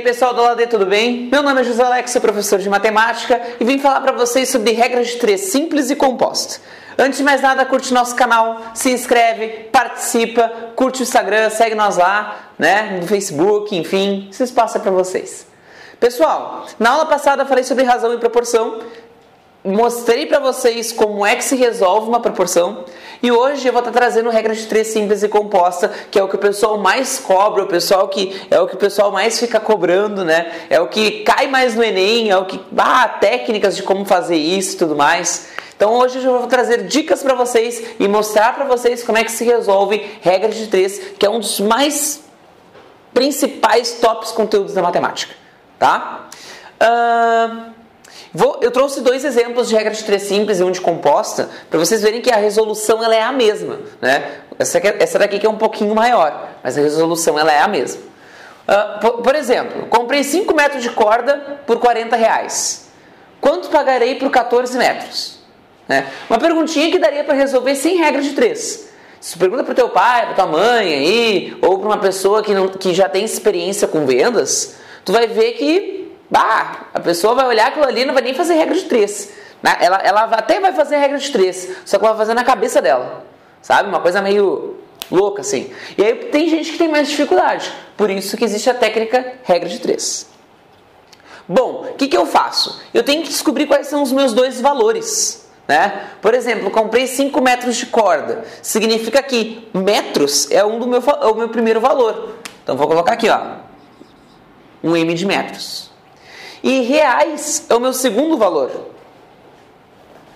pessoal do AD, tudo bem? Meu nome é José Alex, sou professor de matemática e vim falar para vocês sobre regras de 3 simples e composta. Antes de mais nada, curte nosso canal, se inscreve, participa, curte o Instagram, segue nós lá, né, no Facebook, enfim, esse espaço é para vocês. Pessoal, na aula passada eu falei sobre razão e proporção, mostrei para vocês como é que se resolve uma proporção e hoje eu vou estar trazendo regras de 3 simples e composta, que é o que o pessoal mais cobra, o que o pessoal mais fica cobrando, né? É o que cai mais no Enem, é o que técnicas de como fazer isso e tudo mais. Então hoje eu vou trazer dicas para vocês e mostrar para vocês como é que se resolve regras de 3, que é um dos mais principais tops conteúdos da matemática, tá? Eu trouxe 2 exemplos de regra de 3 simples e um de composta, para vocês verem que a resolução ela é a mesma, né? Essa daqui que é um pouquinho maior, mas a resolução ela é a mesma. Por exemplo, comprei 5 metros de corda por R$40. Quanto pagarei por 14 metros? Né? Uma perguntinha que daria para resolver sem regra de 3. Se tu pergunta para o teu pai, para tua mãe, aí, ou para uma pessoa que já tem experiência com vendas, tu vai ver que a pessoa vai olhar aquilo ali e não vai nem fazer regra de 3. Ela até vai fazer regra de 3, só que ela vai fazer na cabeça dela. Sabe? Uma coisa meio louca assim. E aí tem gente que tem mais dificuldade. Por isso que existe a técnica regra de 3. Bom, o que eu faço? Eu tenho que descobrir quais são os meus 2 valores. Né? Por exemplo, comprei 5 metros de corda. Significa que metros é o meu primeiro valor. Então vou colocar aqui, ó, um M de metros. E reais é o meu segundo valor. Vou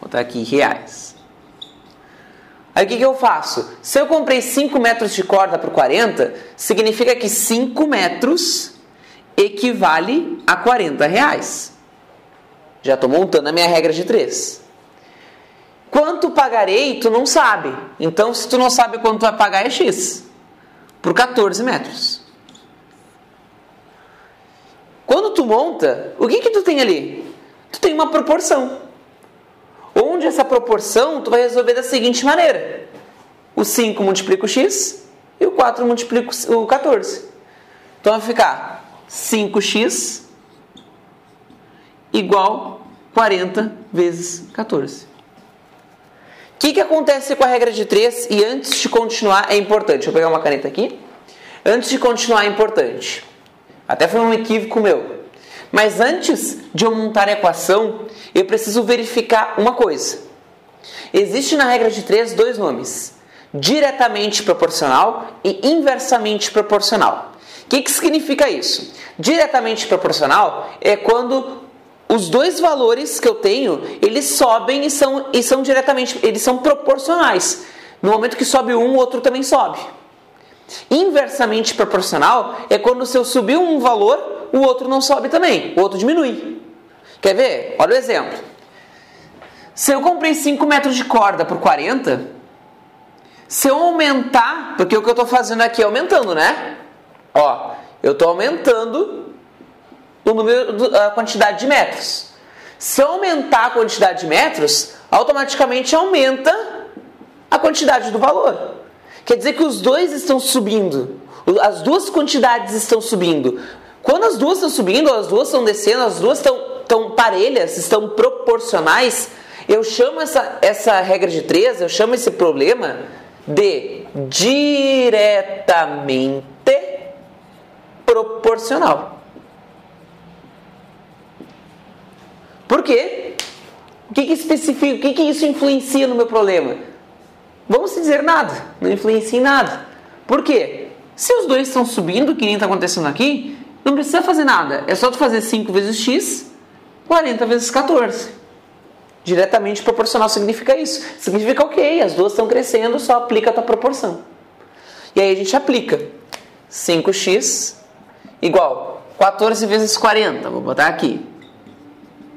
botar aqui reais. Aí o que eu faço? Se eu comprei 5 metros de corda por 40, significa que 5 metros equivale a R$40. Já estou montando a minha regra de 3. Quanto pagarei, tu não sabe. Então, se tu não sabe quanto vai pagar, é X. Por 14 metros. Quando tu monta, o que tu tem ali? Tu tem uma proporção. Onde essa proporção, tu vai resolver da seguinte maneira. O 5 multiplica o X e o 4 multiplica o 14. Então vai ficar 5x igual 40 vezes 14. O que acontece com a regra de 3? E antes de continuar é importante. Deixa eu pegar uma caneta aqui. Antes de continuar é importante. Até foi um equívoco meu. Mas antes de eu montar a equação, eu preciso verificar uma coisa. Existe na regra de 3 2 nomes. Diretamente proporcional e inversamente proporcional. O que significa isso? Diretamente proporcional é quando os 2 valores que eu tenho, eles sobem e são diretamente, eles são proporcionais. No momento que sobe um, o outro também sobe. Inversamente proporcional é quando se eu subir um valor, o outro não sobe também, o outro diminui. Quer ver? Olha o exemplo. Se eu comprei 5 metros de corda por 40, se eu aumentar, porque o que eu estou fazendo aqui é aumentando, né? Ó, eu estou aumentando a quantidade de metros. Se eu aumentar a quantidade de metros, automaticamente aumenta a quantidade do valor. Quer dizer que os dois estão subindo. As 2 quantidades estão subindo. Quando as 2 estão subindo, as 2 estão descendo, as 2 estão parelhas, estão proporcionais, eu chamo essa regra de 3, eu chamo esse problema de diretamente proporcional. Por quê? O que especifica? O que isso influencia no meu problema? Vamos dizer nada, não influencia em nada. Por quê? Se os 2 estão subindo, que nem está acontecendo aqui, não precisa fazer nada. É só tu fazer 5 vezes x, 40 vezes 14. Diretamente proporcional significa isso. Significa ok, as 2 estão crescendo, só aplica a tua proporção. E aí a gente aplica 5x igual 14 vezes 40. Vou botar aqui.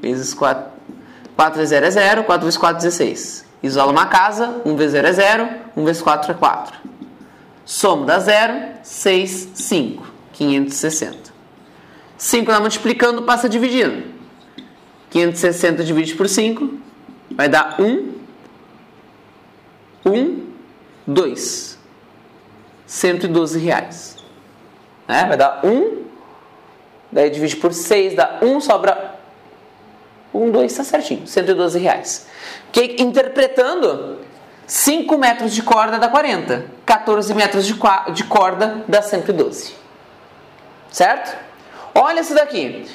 Vezes 4. 4 vezes 0 é 0, 4 vezes 4 é 16. Isola uma casa, 1 vezes 0 é 0, 1 vezes 4 é 4. Somo dá 0, 6, 5. 560. 5 dá multiplicando, passa dividindo. 560 divide por 5, vai dar 1, 2. R$112. Né? Vai dar daí divide por 6, dá 1, sobra 1, 2, tá certinho, R$112. Que, interpretando, 5 metros de corda dá 40, 14 metros de corda dá 112. Certo? Olha isso daqui.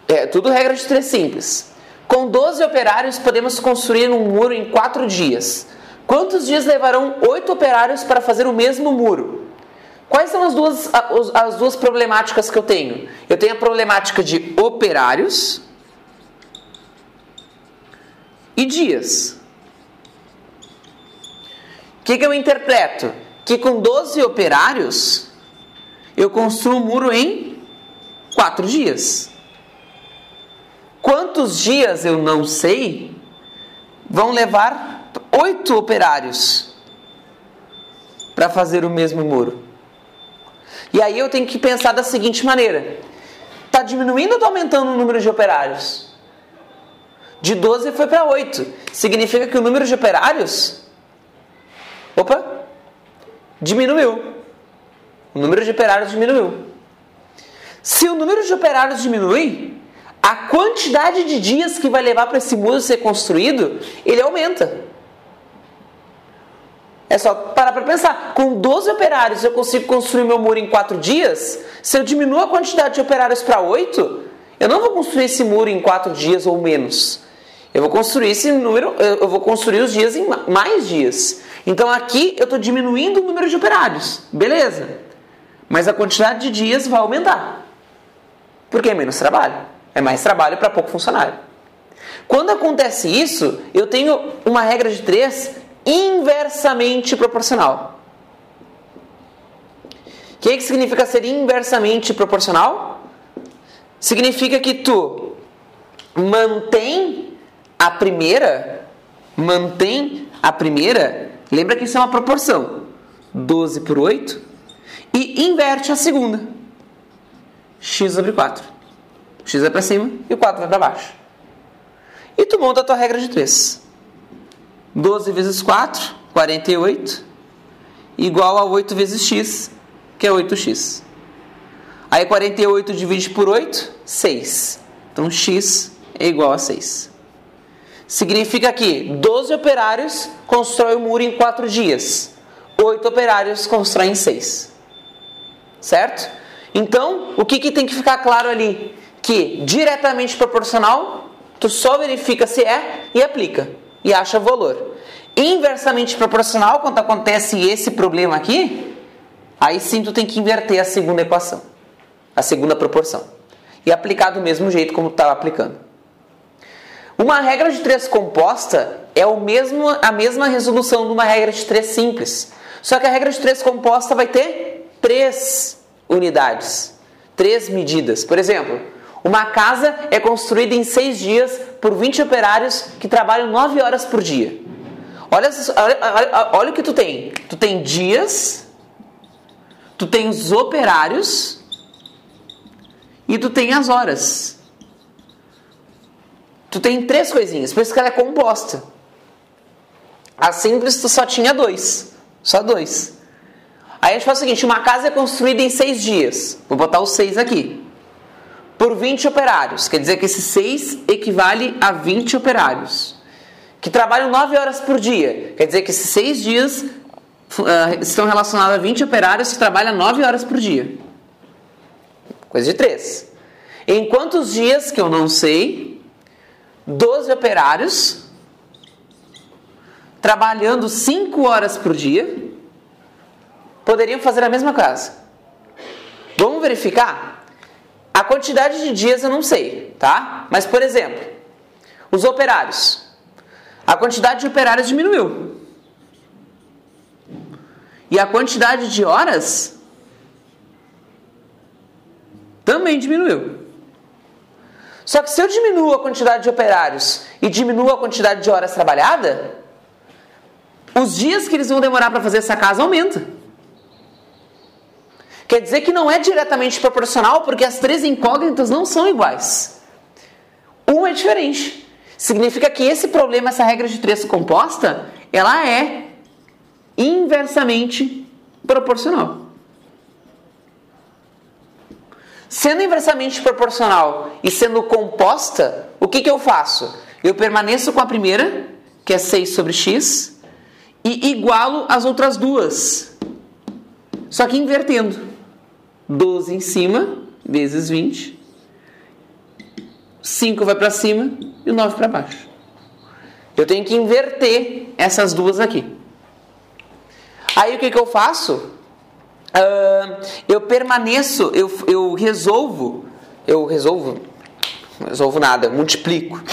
É tudo regra de 3 simples. Com 12 operários podemos construir um muro em 4 dias. Quantos dias levarão 8 operários para fazer o mesmo muro? Quais são as duas problemáticas que eu tenho? Eu tenho a problemática de operários e dias. O que eu interpreto? Que com 12 operários eu construo um muro em 4 dias. Quantos dias eu não sei, vão levar 8 operários para fazer o mesmo muro. E aí eu tenho que pensar da seguinte maneira: está diminuindo ou está aumentando o número de operários? De 12 foi para 8. Significa que o número de operários diminuiu. O número de operários diminuiu. Se o número de operários diminui, a quantidade de dias que vai levar para esse muro ser construído, ele aumenta. É só parar para pensar. Com 12 operários eu consigo construir meu muro em 4 dias. Se eu diminuo a quantidade de operários para 8, eu não vou construir esse muro em 4 dias ou menos. Eu vou construir os dias em mais dias. Então aqui eu estou diminuindo o número de operários. Beleza. Mas a quantidade de dias vai aumentar. Porque é menos trabalho. É mais trabalho para pouco funcionário. Quando acontece isso, eu tenho uma regra de 3 inversamente proporcional. O que significa ser inversamente proporcional? Significa que tu mantém a primeira, lembra que isso é uma proporção, 12 por 8, e inverte a segunda, x sobre 4. X vai para cima e o 4 vai para baixo. E tu monta a tua regra de 3. 12 vezes 4, 48, igual a 8 vezes x, que é 8x. Aí 48 divide por 8, 6. Então x é igual a 6. Significa que 12 operários constroem o muro em 4 dias. 8 operários constroem em 6. Certo? Então, o que tem que ficar claro ali? Que diretamente proporcional, tu só verifica se é e aplica. E acha o valor. Inversamente proporcional, quando acontece esse problema aqui, aí sim tu tem que inverter a segunda equação, a segunda proporção, e aplicar do mesmo jeito como tu estava aplicando. Uma regra de 3 composta é a mesma resolução de uma regra de 3 simples, só que a regra de 3 composta vai ter 3 unidades, 3 medidas. Por exemplo, uma casa é construída em 6 dias por 20 operários que trabalham 9 horas por dia. Olha o que tu tem. Tu tem dias, tu tem os operários e tu tem as horas. Tu tem 3 coisinhas, por isso que ela é composta. A simples tu só tinha 2. Só 2. Aí a gente faz o seguinte, uma casa é construída em 6 dias. Vou botar os 6 aqui. Por 20 operários. Quer dizer que esse 6 equivale a 20 operários. Que trabalham 9 horas por dia. Quer dizer que esses 6 dias estão relacionados a 20 operários que trabalham 9 horas por dia. Coisa de 3. Em quantos dias, que eu não sei, 12 operários trabalhando 5 horas por dia poderiam fazer a mesma casa. Vamos verificar? A quantidade de dias eu não sei, tá? Mas, por exemplo, os operários. A quantidade de operários diminuiu. E a quantidade de horas também diminuiu. Só que se eu diminuo a quantidade de operários e diminuo a quantidade de horas trabalhadas, os dias que eles vão demorar para fazer essa casa aumenta. Quer dizer que não é diretamente proporcional, porque as 3 incógnitas não são iguais. Uma é diferente. Significa que esse problema, essa regra de 3 composta, ela é inversamente proporcional. Sendo inversamente proporcional e sendo composta, o que eu faço? Eu permaneço com a primeira, que é 6 sobre x, e igualo as outras duas. Só que invertendo. 12 em cima, vezes 20. 5 vai para cima e o 9 para baixo. Eu tenho que inverter essas duas aqui. Aí o que eu faço? Eu permaneço, eu resolvo nada, eu multiplico.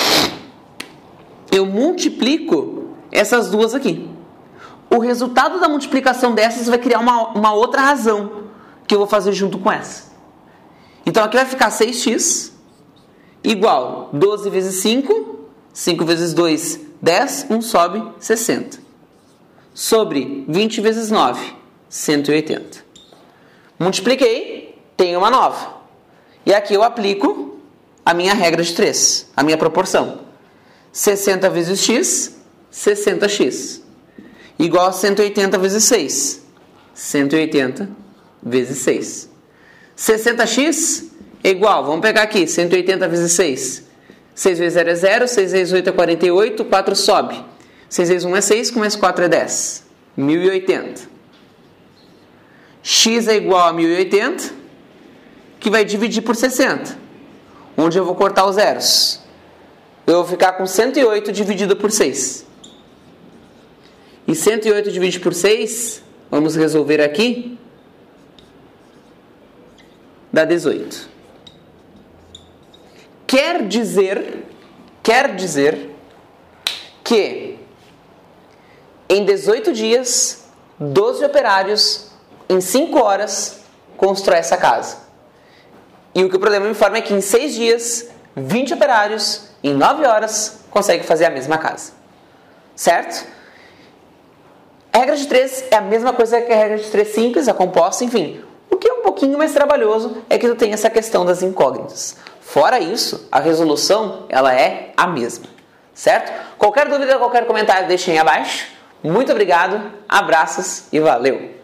Eu multiplico essas duas aqui. O resultado da multiplicação dessas vai criar uma outra razão que eu vou fazer junto com essa. Então aqui vai ficar 6x igual 12 vezes 5, 5 vezes 2, 10, 1 sobe, 60. Sobre 20 vezes 9, 180. Multipliquei, tenho uma nova. E aqui eu aplico a minha regra de 3, a minha proporção. 60 vezes x, 60x. Igual a 180 vezes 6. 180 vezes 6. 60x é igual, vamos pegar aqui, 180 vezes 6. 6 vezes 0 é 0, 6 vezes 8 é 48, 4 sobe. 6 vezes 1 é 6, com mais 4 é 10. 1080. X é igual a 1080, que vai dividir por 60. Onde eu vou cortar os zeros. Eu vou ficar com 108 dividido por 6. E 108 dividido por 6, vamos resolver aqui, dá 18. Quer dizer que em 18 dias, 12 operários, em 5 horas, constrói essa casa. E o que o problema me informa é que em 6 dias, 20 operários, em 9 horas, conseguem fazer a mesma casa. Certo? A regra de 3 é a mesma coisa que a regra de 3 simples, a composta, enfim. O que é um pouquinho mais trabalhoso é que tu tem essa questão das incógnitas. Fora isso, a resolução, ela é a mesma. Certo? Qualquer dúvida, qualquer comentário, deixem aí abaixo. Muito obrigado, abraços e valeu!